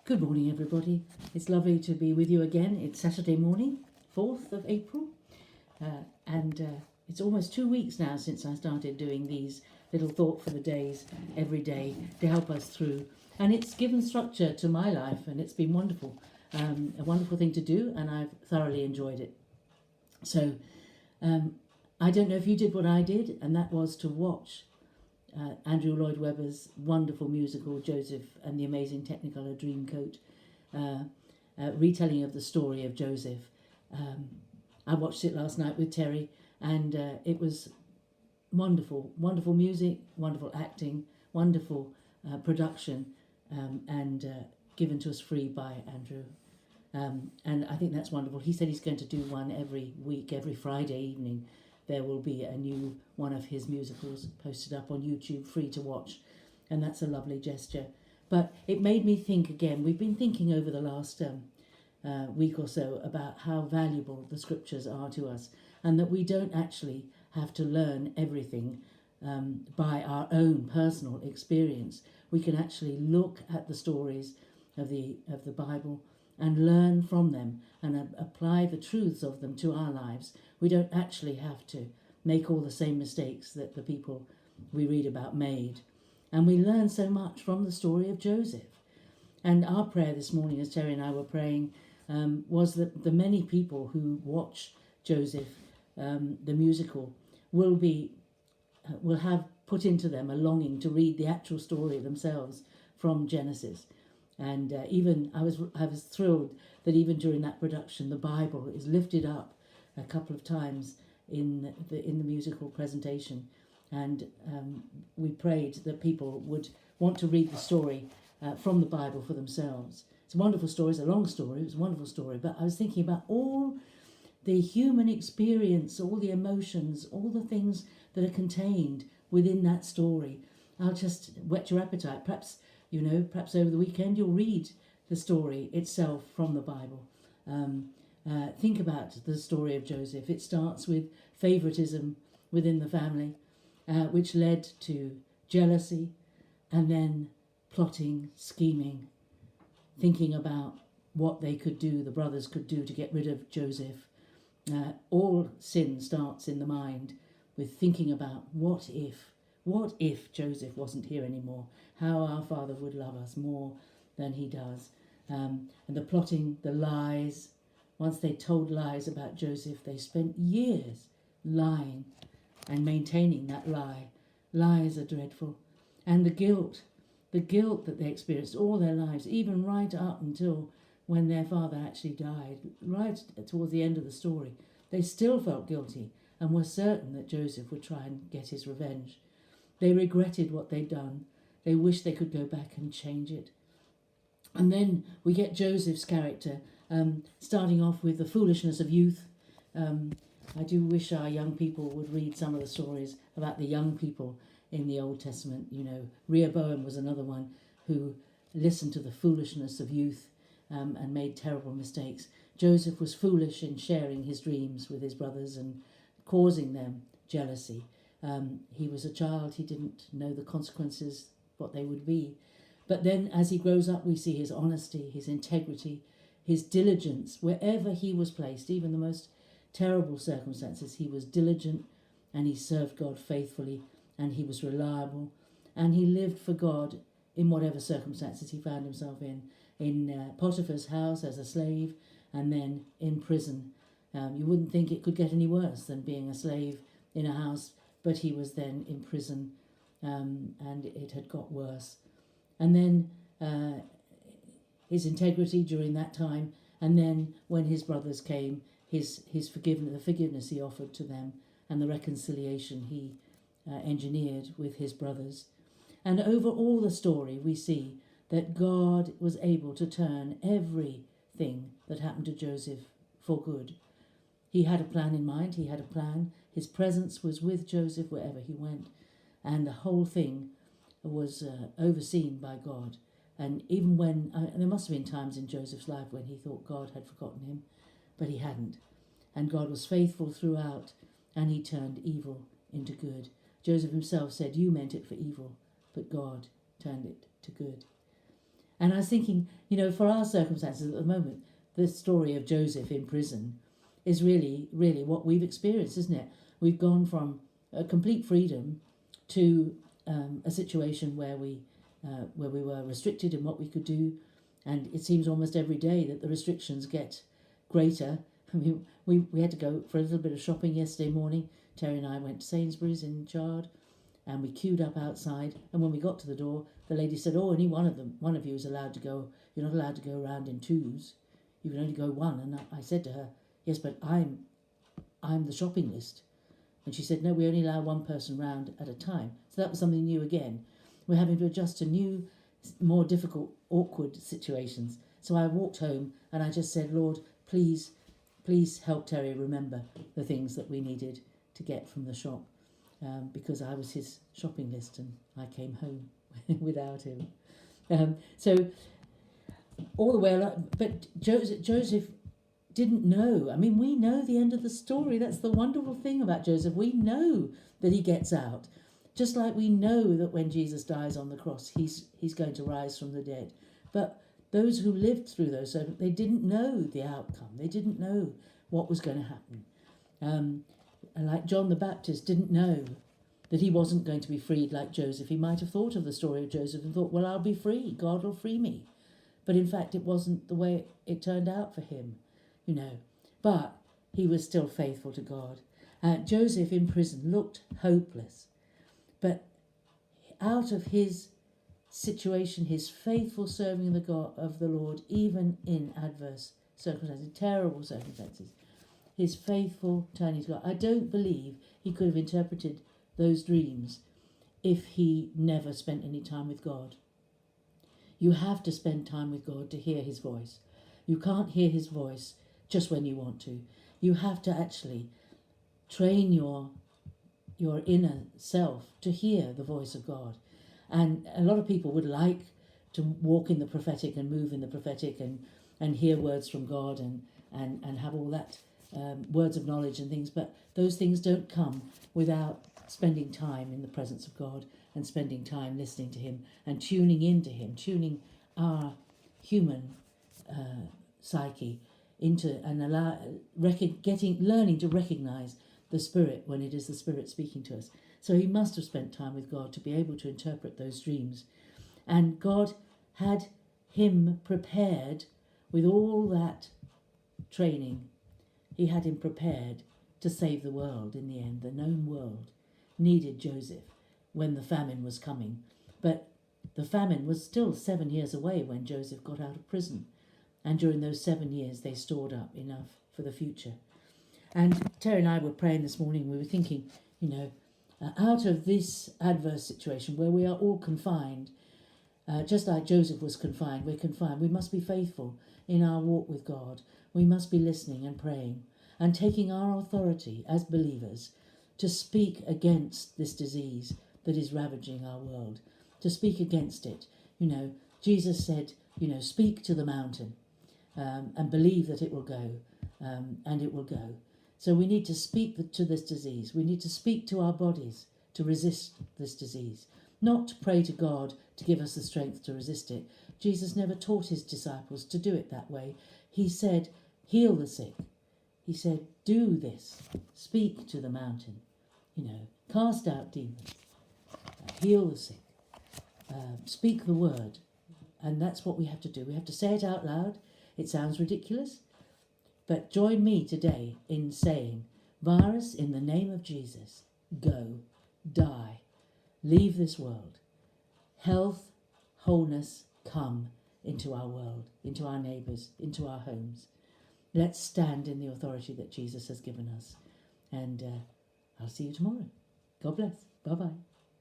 Good morning, everybody. It's lovely to be with you again. It's Saturday morning, 4th of April, and it's almost 2 weeks now since I started doing these little thought for the days every day to help us through. And it's given structure to my life, and it's been wonderful, a wonderful thing to do, and I've thoroughly enjoyed it. So I don't know if you did what I did, and that was to watch Andrew Lloyd Webber's wonderful musical Joseph and the Amazing Technicolor Dreamcoat, retelling of the story of Joseph. I watched it last night with Terry, and it was wonderful, wonderful music, wonderful acting, wonderful production, and given to us free by Andrew. And I think that's wonderful. He said he's going to do one every week, every Friday evening. There will be a new one of his musicals posted up on YouTube, free to watch. And that's a lovely gesture. But it made me think again. We've been thinking over the last week or so about how valuable the scriptures are to us, and that we don't actually have to learn everything by our own personal experience. We can actually look at the stories of the Bible and learn from them and apply the truths of them to our lives. We don't actually have to make all the same mistakes that the people we read about made. And we learn so much from the story of Joseph. And our prayer this morning, as Terry and I were praying, was that the many people who watch Joseph, the musical, will have put into them a longing to read the actual story themselves from Genesis. And even I was thrilled that even during that production, the Bible is lifted up a couple of times in the musical presentation, and we prayed that people would want to read the story from the Bible for themselves. It's a wonderful story. It's a long story. It was a wonderful story. But I was thinking about all the human experience, all the emotions, all the things that are contained within that story. I'll just whet your appetite. Perhaps over the weekend you'll read the story itself from the Bible. Think about the story of Joseph. It starts with favoritism within the family, which led to jealousy, and then plotting, scheming, thinking about what they could do, the brothers could do to get rid of Joseph. All sin starts in the mind with thinking about what if Joseph wasn't here anymore, how our Father would love us more than he does. And the plotting, the lies. Once they told lies about Joseph, they spent years lying and maintaining that lie. Lies are dreadful. And the guilt that they experienced all their lives, even right up until when their father actually died, right towards the end of the story, they still felt guilty and were certain that Joseph would try and get his revenge. They regretted what they'd done. They wished they could go back and change it. And then we get Joseph's character, starting off with the foolishness of youth. I do wish our young people would read some of the stories about the young people in the Old Testament. Rehoboam was another one who listened to the foolishness of youth and made terrible mistakes. Joseph was foolish in sharing his dreams with his brothers and causing them jealousy. He was a child. He didn't know the consequences, what they would be. But then as he grows up, we see his honesty, his integrity, his diligence. Wherever he was placed, even the most terrible circumstances, he was diligent and he served God faithfully and he was reliable and he lived for God in whatever circumstances he found himself in Potiphar's house as a slave, and then in prison. You wouldn't think it could get any worse than being a slave in a house, but he was then in prison, and it had got worse. And then his integrity during that time, and then when his brothers came, his forgiveness, the forgiveness he offered to them, and the reconciliation he engineered with his brothers. And over all the story, we see that God was able to turn everything that happened to Joseph for good. He had a plan in mind. He had a plan. His presence was with Joseph wherever he went, and the whole thing was overseen by God. And even when, there must have been times in Joseph's life when he thought God had forgotten him, but he hadn't. And God was faithful throughout, and he turned evil into good. Joseph himself said, "You meant it for evil, but God turned it to good." And I was thinking, for our circumstances at the moment, the story of Joseph in prison is really, really what we've experienced, isn't it? We've gone from a complete freedom to a situation where we were restricted in what we could do, and it seems almost every day that the restrictions get greater. I mean, we had to go for a little bit of shopping yesterday morning. Terry and I went to Sainsbury's in Chard, and we queued up outside. And when we got to the door, the lady said, "Oh, only one of you is allowed to go. You're not allowed to go around in twos. You can only go one." And I said to her, "Yes, but I'm the shopping list." And she said, "No, we only allow one person round at a time." So that was something new again. We're having to adjust to new, more difficult, awkward situations. So I walked home and I just said, "Lord, please help Terry remember the things that we needed to get from the shop," because I was his shopping list and I came home without him. So all the way along, but Joseph didn't know. I mean, we know the end of the story. That's the wonderful thing about Joseph. We know that he gets out. Just like we know that when Jesus dies on the cross, he's going to rise from the dead. But those who lived through those, they didn't know the outcome. They didn't know what was going to happen. And like John the Baptist didn't know that he wasn't going to be freed like Joseph. He might have thought of the story of Joseph and thought, well, I'll be free. God will free me. But in fact, it wasn't the way it turned out for him, But he was still faithful to God. Joseph in prison looked hopeless. But out of his situation, his faithful serving of the Lord, even in adverse circumstances, terrible circumstances, his faithful turning to God. I don't believe he could have interpreted those dreams if he never spent any time with God. You have to spend time with God to hear his voice. You can't hear his voice just when you want to. You have to actually train your inner self to hear the voice of God. And a lot of people would like to walk in the prophetic and move in the prophetic and hear words from God and have all that words of knowledge and things, but those things don't come without spending time in the presence of God and spending time listening to him and tuning into him, tuning our human psyche into and learning to recognize the Spirit when it is the Spirit speaking to us. So he must have spent time with God to be able to interpret those dreams. And God had him prepared with all that training. He had him prepared to save the world in the end. The known world needed Joseph when the famine was coming. But the famine was still 7 years away when Joseph got out of prison. And during those 7 years, they stored up enough for the future. And Terry and I were praying this morning. We were thinking, out of this adverse situation where we are all confined, just like Joseph was confined, we're confined. We must be faithful in our walk with God. We must be listening and praying and taking our authority as believers to speak against this disease that is ravaging our world, to speak against it. Jesus said, speak to the mountain and believe that it will go, and it will go. So we need to speak to this disease. We need to speak to our bodies to resist this disease, not to pray to God to give us the strength to resist it. Jesus never taught his disciples to do it that way. He said, heal the sick. He said, do this. Speak to the mountain. Cast out demons. Heal the sick. Speak the word. And that's what we have to do. We have to say it out loud. It sounds ridiculous. But join me today in saying, virus, in the name of Jesus, go, die, leave this world. Health, wholeness, come into our world, into our neighbours, into our homes. Let's stand in the authority that Jesus has given us. And I'll see you tomorrow. God bless. Bye-bye.